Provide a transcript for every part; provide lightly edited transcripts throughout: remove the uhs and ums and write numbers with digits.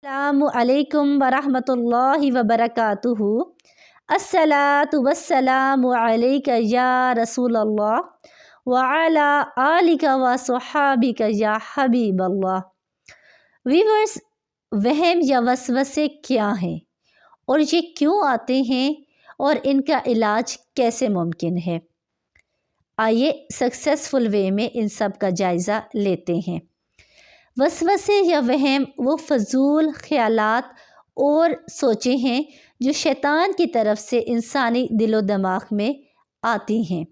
अस्सलामु अलैकुम वरहमतुल्लाहि वबरकातुहु। अस्सलातु वस्सलामु अलैका या रसूलल्लाह व अला आलिका व सहाबिका या हबीबल्लाह। व्यूअर्स, वहम या वसवसे क्या हैं और ये क्यों आते हैं और इनका इलाज कैसे मुमकिन है? आइए सक्सेसफुल वे में इन सब का जायज़ा लेते हैं। वसवसे या वहम वो फजूल ख्यालात और सोचें हैं जो शैतान की तरफ से इंसानी दिलो दिमाग में आती हैं।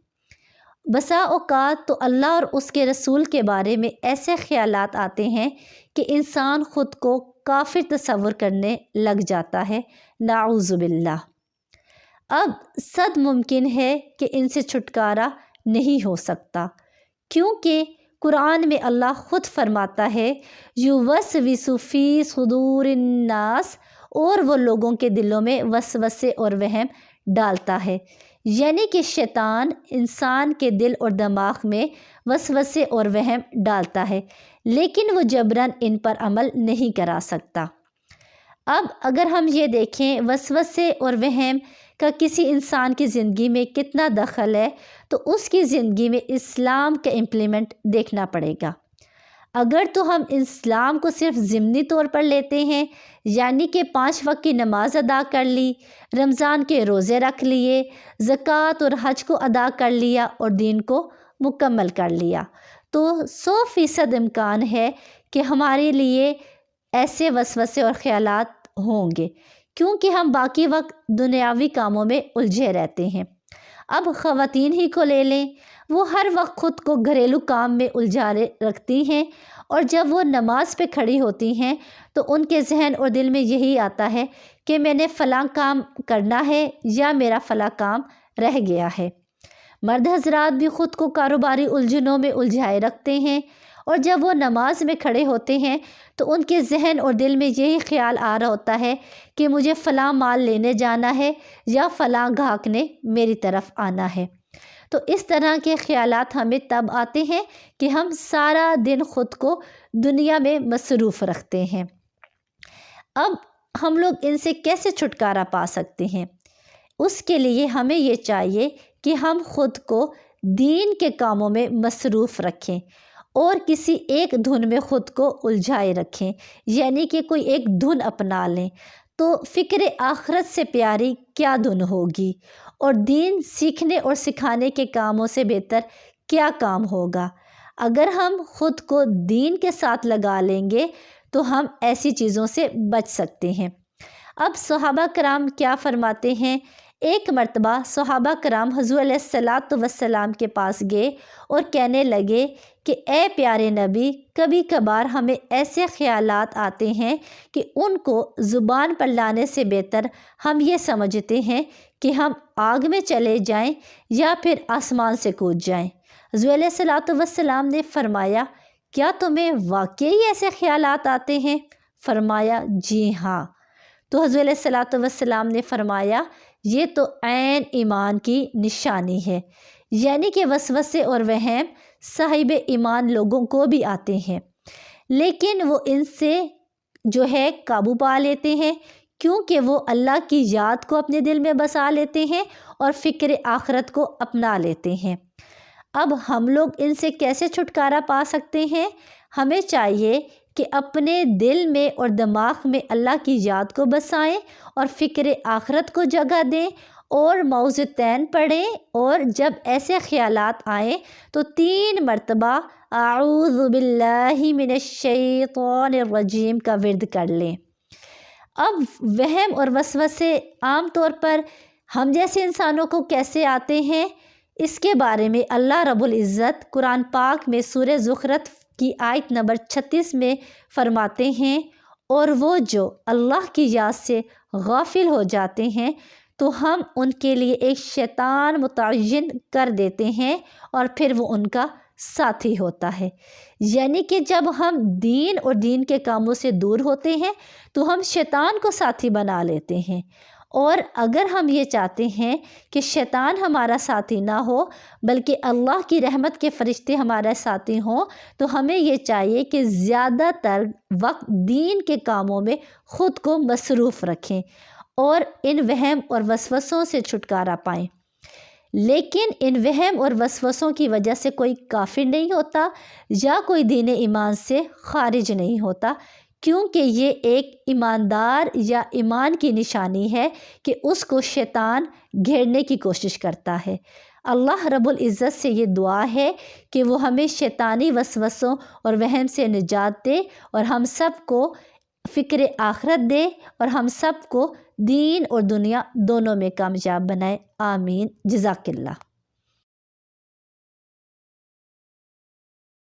बसा औक़ात तो अल्लाह और उसके रसूल के बारे में ऐसे ख्यालात आते हैं कि इंसान ख़ुद को काफिर तसव्वुर करने लग जाता है, नाऊज़ु बिल्लाह। अब सद मुमकिन है कि इनसे छुटकारा नहीं हो सकता, क्योंकि कुरान में अल्लाह ख़ुद फरमाता है युवस्विसु फ़ी सुदूरिन्नास, और वो लोगों के दिलों में वसवसे और वहम डालता है। यानी कि शैतान इंसान के दिल और दिमाग में वसवसे और वहम डालता है, लेकिन वो जबरन इन पर अमल नहीं करा सकता। अब अगर हम ये देखें वसवसे और वहम का किसी इंसान की ज़िंदगी में कितना दखल है, तो उसकी ज़िंदगी में इस्लाम का इम्प्लीमेंट देखना पड़ेगा। अगर तो हम इस्लाम को सिर्फ ज़िमनी तौर पर लेते हैं, यानी कि 5 वक्त की नमाज अदा कर ली, रमज़ान के रोज़े रख लिए, ज़कात और हज को अदा कर लिया और दीन को मुकम्मल कर लिया, तो 100% इम्कान है कि हमारे लिए ऐसे वसवसे और ख्यालात होंगे, क्योंकि हम बाकी वक्त दुनियावी कामों में उलझे रहते हैं। अब ख़वातीन ही को ले लें, वो हर वक्त ख़ुद को घरेलू काम में उलझा रखती हैं, और जब वो नमाज पे खड़ी होती हैं तो उनके जहन और दिल में यही आता है कि मैंने फ़लाँ काम करना है या मेरा फ़लाँ काम रह गया है। मर्द हजरात भी ख़ुद को कारोबारी उलझनों में उलझाए रखते हैं, और जब वो नमाज में खड़े होते हैं तो उनके जहन और दिल में यही ख्याल आ रहा होता है कि मुझे फ़लाँ माल लेने जाना है या फ़लाँ ग्राहक ने मेरी तरफ आना है। तो इस तरह के ख्यालात हमें तब आते हैं कि हम सारा दिन ख़ुद को दुनिया में मसरूफ़ रखते हैं। अब हम लोग इनसे कैसे छुटकारा पा सकते हैं? उसके लिए हमें ये चाहिए कि हम ख़ुद को दीन के कामों में मसरूफ़ रखें और किसी एक धुन में ख़ुद को उलझाए रखें, यानी कि कोई एक धुन अपना लें। तो फ़िक्र आखिरत से प्यारी क्या धुन होगी, और दीन सीखने और सिखाने के कामों से बेहतर क्या काम होगा। अगर हम ख़ुद को दीन के साथ लगा लेंगे तो हम ऐसी चीज़ों से बच सकते हैं। अब सहाबा कराम क्या फरमाते हैं? एक मर्तबा सहाबा कराम हुज़ूर अलैहिस्सलातु वस्सलाम के पास गए और कहने लगे कि ए प्यारे नबी, कभी कभार हमें ऐसे ख्यालात आते हैं कि उनको ज़ुबान पर लाने से बेहतर हम ये समझते हैं कि हम आग में चले जाएं या फिर आसमान से कूद जाएं। हुज़ूर अलैहिस्सलातु वस्सलाम ने फरमाया, क्या तुम्हें वाकई ऐसे ख्यालात आते हैं? फरमाया, जी हाँ। तो हुज़ूर अलैहिस्सलातु वस्सलाम ने फरमाया, ये तो ऐन ईमान की निशानी है, यानी कि वसवसे और वहम साहिब ईमान लोगों को भी आते हैं, लेकिन वो इनसे जो है काबू पा लेते हैं, क्योंकि वो अल्लाह की याद को अपने दिल में बसा लेते हैं और फ़िक्र आखिरत को अपना लेते हैं। अब हम लोग इनसे कैसे छुटकारा पा सकते हैं? हमें चाहिए कि अपने दिल में और दिमाग में अल्लाह की याद को बसाएं और फ़िक्र आखिरत को जगह दें और मौज़तैन पढ़ें, और जब ऐसे ख्यालात आएँ तो 3 मरतबा आऊज़ु बिल्लाहि मिनश्शैतानिर रजीम का विर्द कर लें। अब वहम और वसवसे आम तौर पर हम जैसे इंसानों को कैसे आते हैं, इसके बारे में अल्लाह रब्बुल इज़्ज़त कुरान पाक में सूरह ज़ुख़रफ़ की आयत नंबर 36 में फरमाते हैं, और वो जो अल्लाह की याद से गाफिल हो जाते हैं तो हम उनके लिए एक शैतान मुतय्यन कर देते हैं और फिर वो उनका साथी होता है। यानी कि जब हम दीन और दीन के कामों से दूर होते हैं तो हम शैतान को साथी बना लेते हैं, اور اگر ہم یہ چاہتے ہیں کہ شیطان ہمارا ساتھی نہ ہو بلکہ اللہ کی رحمت کے فرشتے ہمارا ساتھی ہوں، تو ہمیں یہ چاہیے کہ زیادہ تر وقت دین کے کاموں میں خود کو مصروف رکھیں اور ان وہم اور وسوسوں سے چھٹکارا پائیں۔ لیکن ان وہم اور وسوسوں کی وجہ سے کوئی کافر نہیں ہوتا یا کوئی دین ایمان سے خارج نہیں ہوتا، کیونکہ یہ ایک ایماندار یا ایمان کی نشانی ہے کہ اس کو شیطان گھیرنے کی کوشش کرتا ہے۔ اللہ رب العزت سے یہ دعا ہے کہ وہ ہمیں شیطانی وسوسوں اور وہم سے نجات دے اور ہم سب کو فکر آخرت دے اور ہم سب کو دین اور دنیا دونوں میں کامیاب بنائے۔ آمین۔ جزاک اللہ۔